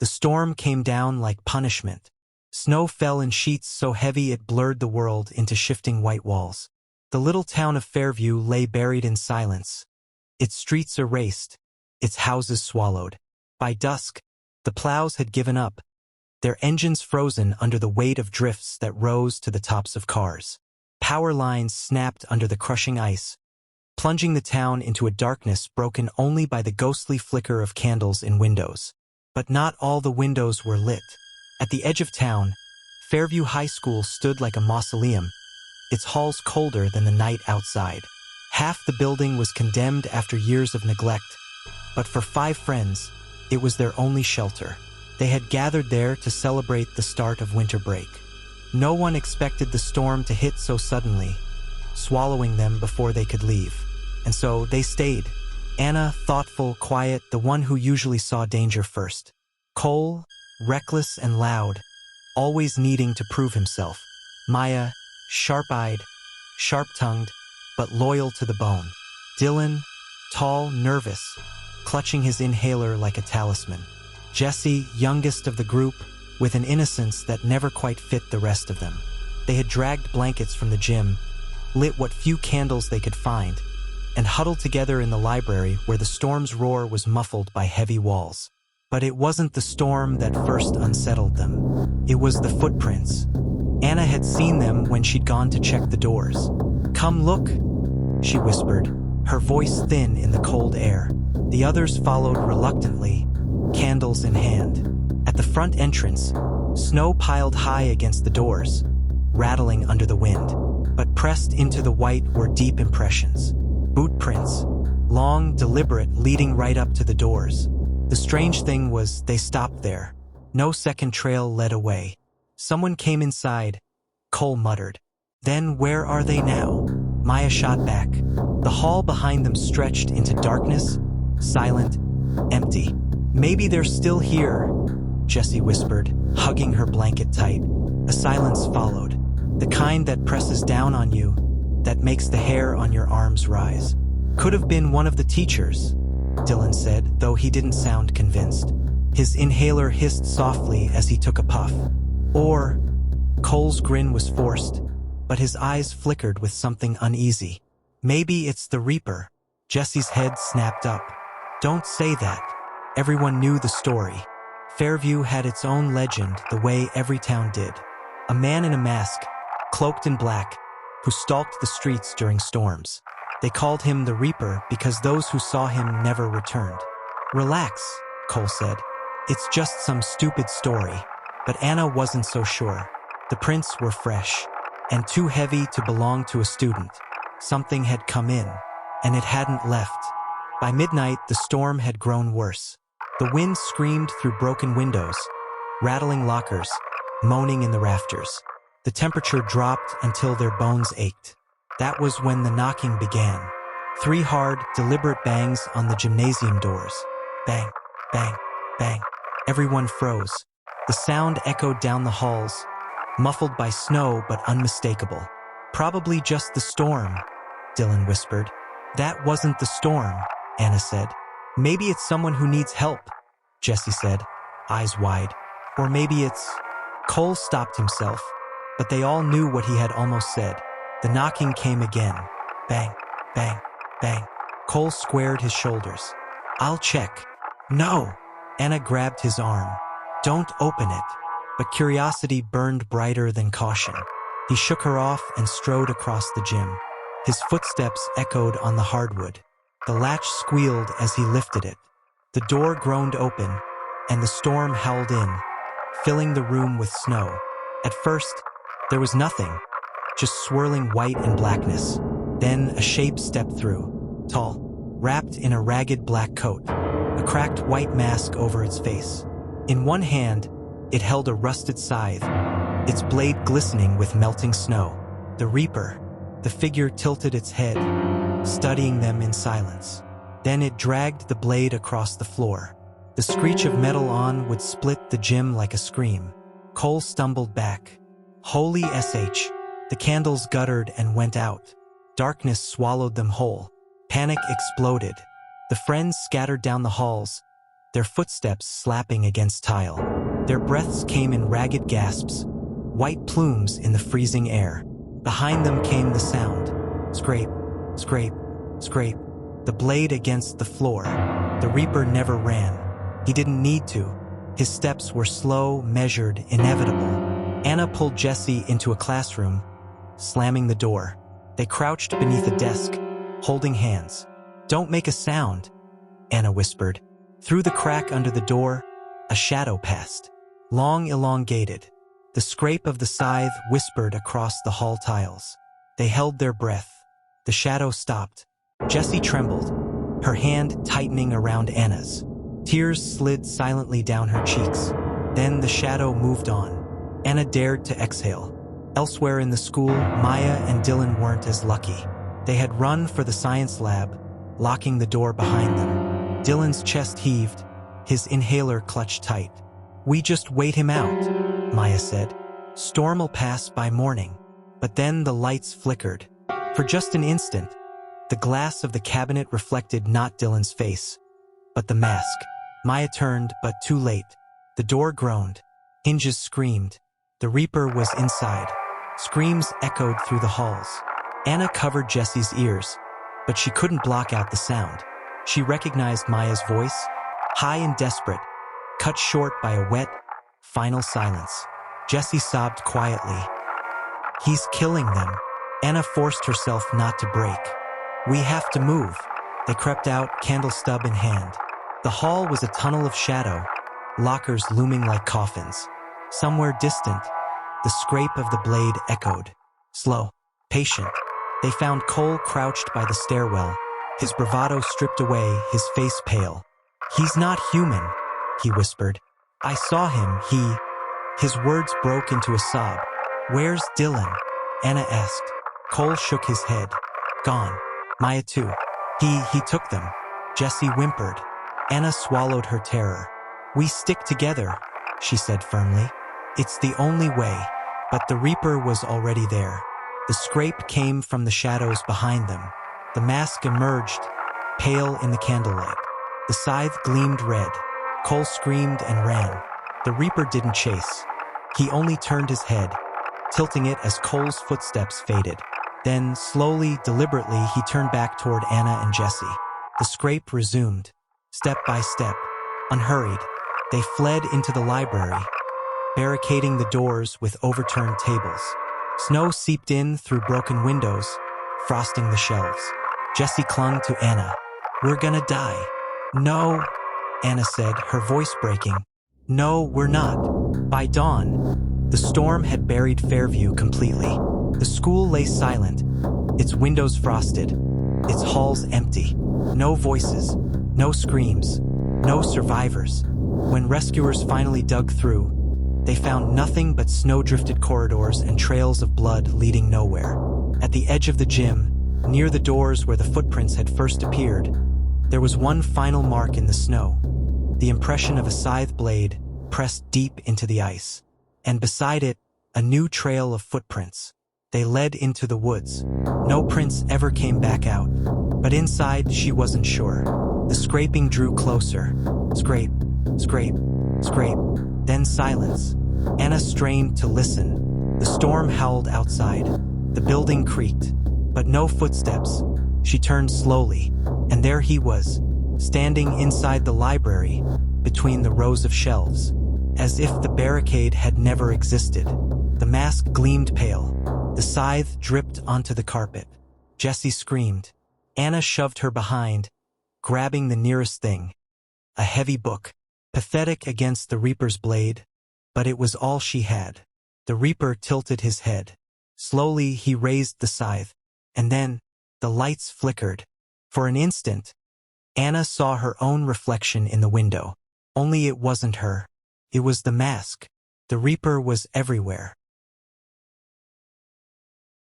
The storm came down like punishment. Snow fell in sheets so heavy it blurred the world into shifting white walls. The little town of Fairview lay buried in silence, its streets erased, its houses swallowed. By dusk, the plows had given up, their engines frozen under the weight of drifts that rose to the tops of cars. Power lines snapped under the crushing ice, plunging the town into a darkness broken only by the ghostly flicker of candles in windows. But not all the windows were lit. At the edge of town, Fairview High School stood like a mausoleum, its halls colder than the night outside. Half the building was condemned after years of neglect, but for 5 friends, it was their only shelter. They had gathered there to celebrate the start of winter break. No one expected the storm to hit so suddenly, swallowing them before they could leave. And so they stayed. Anna, thoughtful, quiet, the one who usually saw danger first. Cole, reckless and loud, always needing to prove himself. Maya, sharp-eyed, sharp-tongued, but loyal to the bone. Dylan, tall, nervous, clutching his inhaler like a talisman. Jesse, youngest of the group, with an innocence that never quite fit the rest of them. They had dragged blankets from the gym, lit what few candles they could find, and huddled together in the library where the storm's roar was muffled by heavy walls. But it wasn't the storm that first unsettled them. It was the footprints. Anna had seen them when she'd gone to check the doors. "Come look," she whispered, her voice thin in the cold air. The others followed reluctantly, candles in hand. At the front entrance, snow piled high against the doors, rattling under the wind. But pressed into the white were deep impressions. Boot prints, long, deliberate, leading right up to the doors. The strange thing was they stopped there. No second trail led away. "Someone came inside," Cole muttered. "Then where are they now?" Maya shot back. The hall behind them stretched into darkness, silent, empty. "Maybe they're still here," Jessie whispered, hugging her blanket tight. A silence followed, the kind that presses down on you, that makes the hair on your arms rise. "Could have been one of the teachers," Dylan said, though he didn't sound convinced. His inhaler hissed softly as he took a puff. "Or," Cole's grin was forced, but his eyes flickered with something uneasy. "Maybe it's the Reaper." Jessie's head snapped up. "Don't say that." Everyone knew the story. Fairview had its own legend, the way every town did. A man in a mask, cloaked in black, who stalked the streets during storms. They called him the Reaper because those who saw him never returned. "Relax," Cole said. "It's just some stupid story." But Anna wasn't so sure. The prints were fresh, and too heavy to belong to a student. Something had come in, and it hadn't left. By midnight, the storm had grown worse. The wind screamed through broken windows, rattling lockers, moaning in the rafters. The temperature dropped until their bones ached. That was when the knocking began. 3 hard, deliberate bangs on the gymnasium doors. Bang, bang, bang. Everyone froze. The sound echoed down the halls, muffled by snow but unmistakable. "Probably just the storm," Dylan whispered. "That wasn't the storm," Anna said. "Maybe it's someone who needs help," Jessie said, eyes wide. "Or maybe it's—" Cole stopped himself, but they all knew what he had almost said. The knocking came again. Bang, bang, bang. Cole squared his shoulders. "I'll check." "No!" Anna grabbed his arm. "Don't open it." But curiosity burned brighter than caution. He shook her off and strode across the gym. His footsteps echoed on the hardwood. The latch squealed as he lifted it. The door groaned open, and the storm howled in, filling the room with snow. At first, there was nothing, just swirling white and blackness. Then a shape stepped through, tall, wrapped in a ragged black coat, a cracked white mask over its face. In one hand, it held a rusted scythe, its blade glistening with melting snow. The Reaper, the figure tilted its head, studying them in silence. Then it dragged the blade across the floor. The screech of metal on would split the gym like a scream. Cole stumbled back. Holy SH! The candles guttered and went out. Darkness swallowed them whole. Panic exploded. The friends scattered down the halls, their footsteps slapping against tile. Their breaths came in ragged gasps, white plumes in the freezing air. Behind them came the sound. Scrape, scrape, scrape. The blade against the floor. The Reaper never ran. He didn't need to. His steps were slow, measured, inevitable. Anna pulled Jesse into a classroom, slamming the door. They crouched beneath a desk, holding hands. "Don't make a sound," Anna whispered. Through the crack under the door, a shadow passed. Long, elongated. The scrape of the scythe whispered across the hall tiles. They held their breath. The shadow stopped. Jessie trembled, her hand tightening around Anna's. Tears slid silently down her cheeks. Then the shadow moved on. Anna dared to exhale. Elsewhere in the school, Maya and Dylan weren't as lucky. They had run for the science lab, locking the door behind them. Dylan's chest heaved, his inhaler clutched tight. "We just wait him out," Maya said. "Storm will pass by morning." But then the lights flickered. For just an instant, the glass of the cabinet reflected not Dylan's face, but the mask. Maya turned, but too late. The door groaned. Hinges screamed. The Reaper was inside. Screams echoed through the halls. Anna covered Jessie's ears, but she couldn't block out the sound. She recognized Maya's voice, high and desperate, cut short by a wet, final silence. Jessie sobbed quietly. "He's killing them." Anna forced herself not to break. "We have to move." They crept out, candle stub in hand. The hall was a tunnel of shadow, lockers looming like coffins. Somewhere distant, the scrape of the blade echoed. Slow, patient. They found Cole crouched by the stairwell, his bravado stripped away, his face pale. "He's not human," he whispered. "I saw him, His words broke into a sob. "Where's Dylan?" Anna asked. Cole shook his head. "Gone. Maya too. He took them." Jessie whimpered. Anna swallowed her terror. "We stick together," she said firmly. "It's the only way." But the Reaper was already there. The scrape came from the shadows behind them. The mask emerged, pale in the candlelight. The scythe gleamed red. Cole screamed and ran. The Reaper didn't chase. He only turned his head, tilting it as Cole's footsteps faded. Then, slowly, deliberately, he turned back toward Anna and Jessie. The scrape resumed, step by step, unhurried. They fled into the library, barricading the doors with overturned tables. Snow seeped in through broken windows, frosting the shelves. Jessie clung to Anna. "We're gonna die." "No," Anna said, her voice breaking. "No, we're not." By dawn, the storm had buried Fairview completely. The school lay silent, its windows frosted, its halls empty. No voices, no screams, no survivors. When rescuers finally dug through, they found nothing but snow-drifted corridors and trails of blood leading nowhere. At the edge of the gym, near the doors where the footprints had first appeared, there was one final mark in the snow, the impression of a scythe blade pressed deep into the ice. And beside it, a new trail of footprints. They led into the woods. No prints ever came back out. But inside, she wasn't sure. The scraping drew closer. Scrape, scrape, scrape. Then silence. Anna strained to listen. The storm howled outside. The building creaked. But no footsteps. She turned slowly, and there he was, standing inside the library, between the rows of shelves, as if the barricade had never existed. The mask gleamed pale. The scythe dripped onto the carpet. Jessie screamed. Anna shoved her behind, grabbing the nearest thing. A heavy book, pathetic against the Reaper's blade, but it was all she had. The Reaper tilted his head. Slowly he raised the scythe, and then the lights flickered. For an instant, Anna saw her own reflection in the window. Only it wasn't her. It was the mask. The Reaper was everywhere.